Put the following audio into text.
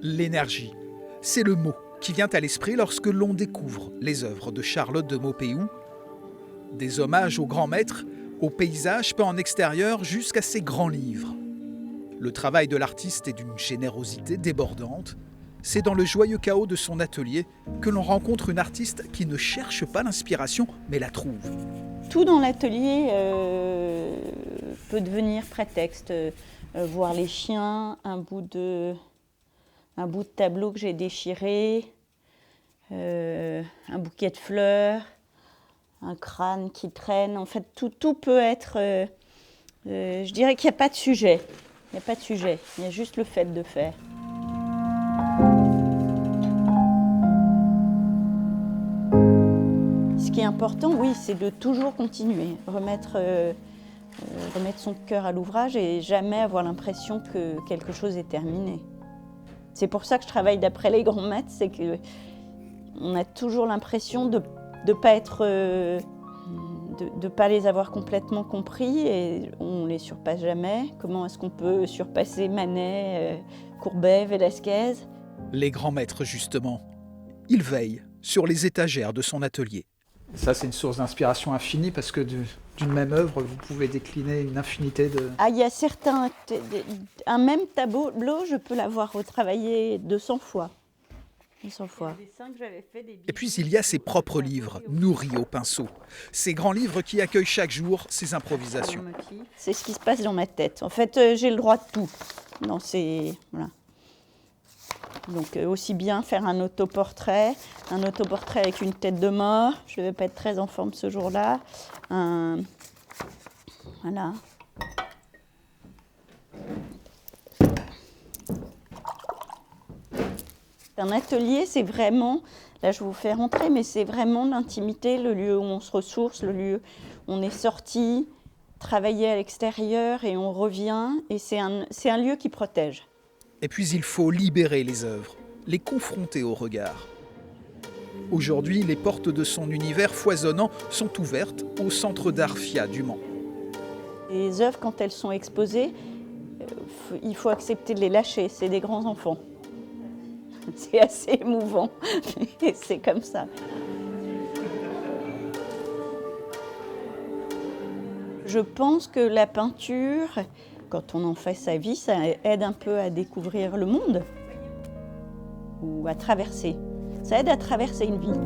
L'énergie, c'est le mot qui vient à l'esprit lorsque l'on découvre les œuvres de Charlotte de Maupeou. Des hommages aux grands maîtres, aux paysages peints en extérieur jusqu'à ses grands livres. Le travail de l'artiste est d'une générosité débordante. C'est dans le joyeux chaos de son atelier que l'on rencontre une artiste qui ne cherche pas l'inspiration, mais la trouve. Tout dans l'atelier peut devenir prétexte. Voir les chiens, un bout de tableau que j'ai déchiré, un bouquet de fleurs, un crâne qui traîne. En fait, tout peut être... je dirais qu'il n'y a pas de sujet. Il n'y a pas de sujet. Il y a juste le fait de faire. Ce qui est important, oui, c'est de toujours continuer, remettre son cœur à l'ouvrage et jamais avoir l'impression que quelque chose est terminé. C'est pour ça que je travaille d'après les grands maîtres, c'est qu'on a toujours l'impression de pas les avoir complètement compris et on ne les surpasse jamais. Comment est-ce qu'on peut surpasser Manet, Courbet, Velázquez? Les grands maîtres, justement, ils veillent sur les étagères de son atelier. Ça, c'est une source d'inspiration infinie parce que d'une même œuvre, vous pouvez décliner une infinité de... Ah, il y a certains... Un même tableau, je peux l'avoir retravaillé 200 fois. 200 fois. Et puis il y a ses propres livres, nourris au pinceau. Ces grands livres qui accueillent chaque jour ses improvisations. C'est ce qui se passe dans ma tête. En fait, j'ai le droit de tout. Non, c'est... Voilà. Donc aussi bien faire un autoportrait avec une tête de mort, je ne vais pas être très en forme ce jour-là. Voilà. Un atelier, c'est vraiment, là je vous fais rentrer, mais c'est vraiment l'intimité, le lieu où on se ressource, le lieu où on est sorti, travailler à l'extérieur et on revient, et c'est un lieu qui protège. Et puis il faut libérer les œuvres, les confronter au regard. Aujourd'hui, les portes de son univers foisonnant sont ouvertes au Centre d'Art FIA du Mans. Les œuvres, quand elles sont exposées, il faut accepter de les lâcher, c'est des grands enfants. C'est assez émouvant, c'est comme ça. Je pense que la peinture, quand on en fait sa vie, ça aide un peu à découvrir le monde ou à traverser. Ça aide à traverser une vie.